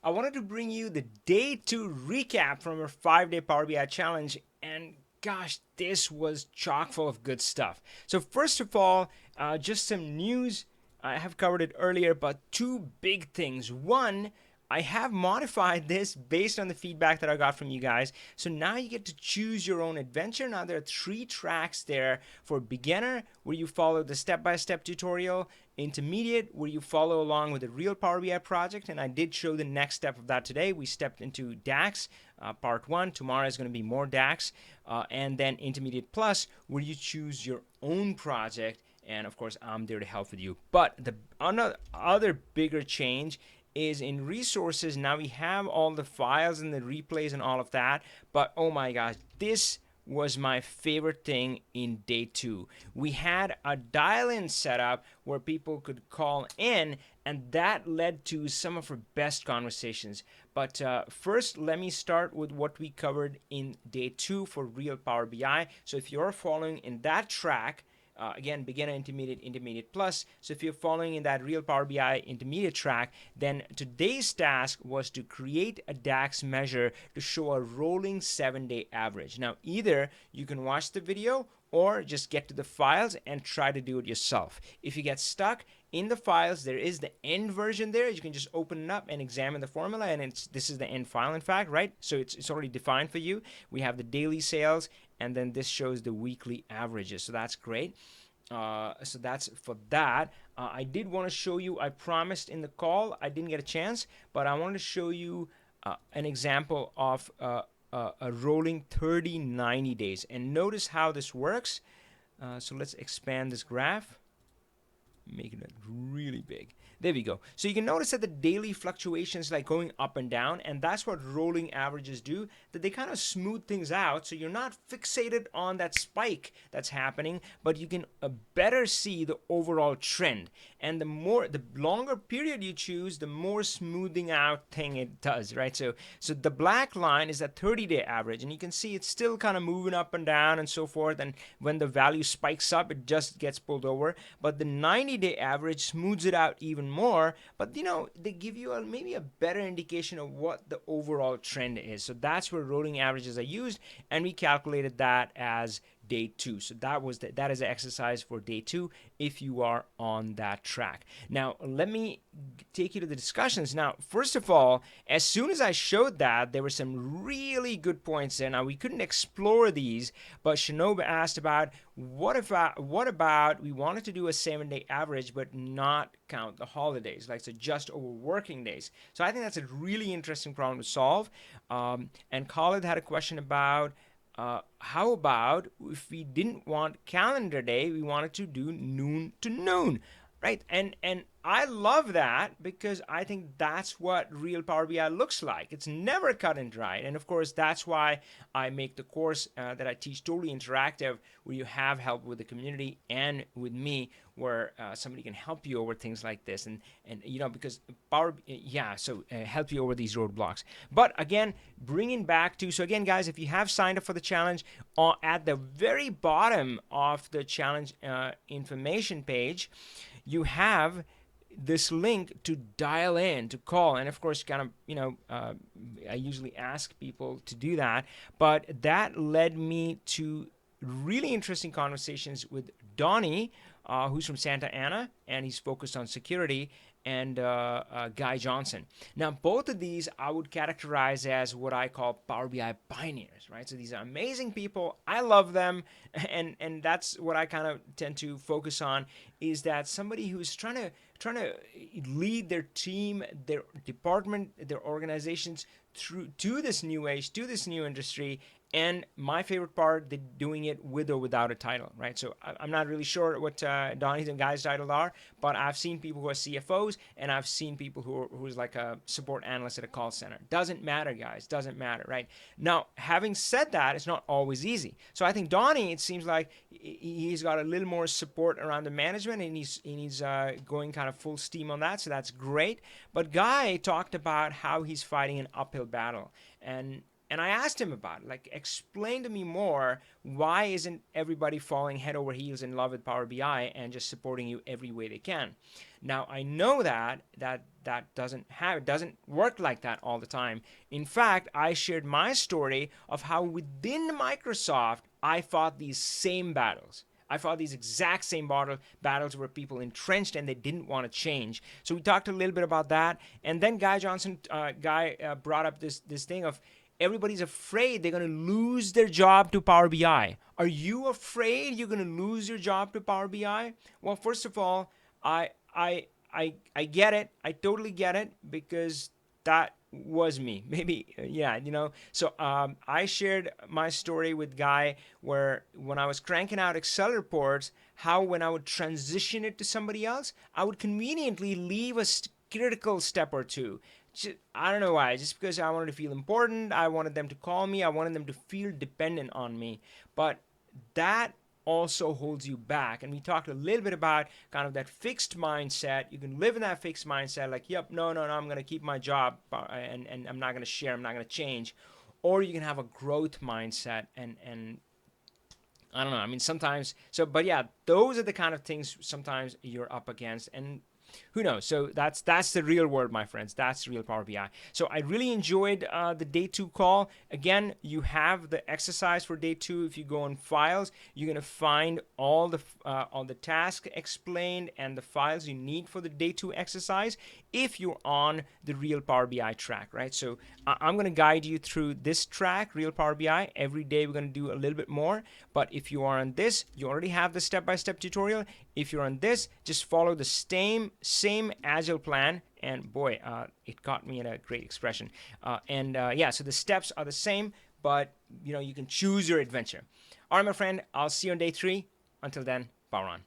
I wanted to bring you the day 2 recap from our 5-day Power BI challenge, and gosh, this was chock full of good stuff. So first of all, just some news. I have covered it earlier, but two big things. One, I have modified this based on the feedback that I got from you guys. So now you get to choose your own adventure. Now there are 3 tracks there for beginner, where you follow the step-by-step tutorial, intermediate, where you follow along with a real Power BI project. And I did show the next step of that today. We stepped into DAX, part 1. Tomorrow is going to be more DAX. And then intermediate plus, where you choose your own project. And of course, I'm there to help with you. But the other bigger change is in resources. Now we have all the files and the replays and all of that, but oh my gosh, this was my favorite thing in day 2. We had a dial-in setup where people could call in, and that led to some of our best conversations. But first, let me start with what we covered in day 2 for real Power BI. So if you're following in that track, again, beginner, intermediate, intermediate plus. So if you're following in that real Power BI intermediate track, then today's task was to create a DAX measure to show a rolling 7-day average. Now, either you can watch the video or just get to the files and try to do it yourself. If you get stuck in the files, there is the end version there. You can just open it up and examine the formula, and this is the end file, in fact, right? So it's already defined for you. We have the daily sales, and then this shows the weekly averages. So that's great. So that's for that. I did want to show you, I promised in the call, I didn't get a chance, but I wanted to show you an example of a rolling 30, 90 days. And notice how this works. So let's expand this graph, making it really big. There we go. So you can notice that the daily fluctuations like going up and down, and that's what rolling averages do, that they kind of smooth things out, so you're not fixated on that spike that's happening, but you can better see the overall trend. And the longer period you choose, the more smoothing out thing it does, right? So the black line is that 30-day average, and you can see it's still kind of moving up and down and so forth, and when the value spikes up, it just gets pulled over. But the 90-day average smooths it out even more, but they give you maybe a better indication of what the overall trend is. So that's where rolling averages are used, and we calculated that as day 2. So that is the exercise for day 2 if you are on that track. Now let me take you to the discussions. Now first of all, as soon as I showed that, there were some really good points there. Now we couldn't explore these, but Shinoba asked about what about we wanted to do a 7-day average but not count the holidays, like so just over working days. So I think that's a really interesting problem to solve. And Khalid had a question about how about if we didn't want calendar day, we wanted to do noon to noon, right? And I love that because I think that's what real Power BI looks like. It's never cut and dried. And of course, that's why I make the course that I teach totally interactive, where you have help with the community and with me, where somebody can help you over things like this. And because help you over these roadblocks. But again, bringing back to, so again, guys, if you have signed up for the challenge, at the very bottom of the challenge information page, you have this link to dial in, to call. And of course, I usually ask people to do that, but that led me to really interesting conversations with Donnie, who's from Santa Ana, and he's focused on security, and Guy Johnson. Now, both of these I would characterize as what I call Power BI pioneers, right? So these are amazing people. I love them, and that's what I kind of tend to focus on, is that somebody who's trying to lead their team, their department, their organizations through to this new age, to this new industry. And my favorite part, they're doing it with or without a title, right? So I'm not really sure what Donnie's and Guy's titles are, but I've seen people who are CFOs, and I've seen people who's like a support analyst at a call center. Doesn't matter, guys. Doesn't matter, right? Now, having said that, it's not always easy. So I think Donnie, it seems like he's got a little more support around the management, and he's going kind of full steam on that. So that's great. But Guy talked about how he's fighting an uphill battle, and And I asked him about it, like, explain to me more. Why isn't everybody falling head over heels in love with Power BI and just supporting you every way they can? Now I know that doesn't work like that all the time. In fact, I shared my story of how within Microsoft I fought these same battles. I fought these exact same battles where people entrenched and they didn't want to change. So we talked a little bit about that, and then Guy brought up this thing of everybody's afraid they're going to lose their job to Power BI. Are you afraid you're going to lose your job to Power BI? Well, first of all, I get it. I totally get it, because that was me. Maybe, yeah, So I shared my story with Guy, where when I was cranking out Excel reports, how when I would transition it to somebody else, I would conveniently leave a critical step or two. I don't know why. Just because I wanted to feel important, I wanted them to call me, I wanted them to feel dependent on me. But that also holds you back. And we talked a little bit about kind of that fixed mindset. You can live in that fixed mindset, like, yep, no, I'm going to keep my job, and I'm not going to share, I'm not going to change. Or you can have a growth mindset, and I don't know. I mean, sometimes, but yeah, those are the kind of things sometimes you're up against. And who knows? So that's the real world, my friends. That's real Power BI. So I really enjoyed the day 2 call. Again, you have the exercise for day 2. If you go on files, you're gonna find all the tasks explained and the files you need for the day 2 exercise if you're on the real Power BI track, right? So I'm gonna guide you through this track, real Power BI. Every day we're gonna do a little bit more. But if you are on this, you already have the step-by-step tutorial. If you're on this, just follow the same agile plan. And boy, it caught me at a great expression. Yeah, so the steps are the same, but you can choose your adventure. All right, my friend, I'll see you on day 3. Until then, power on.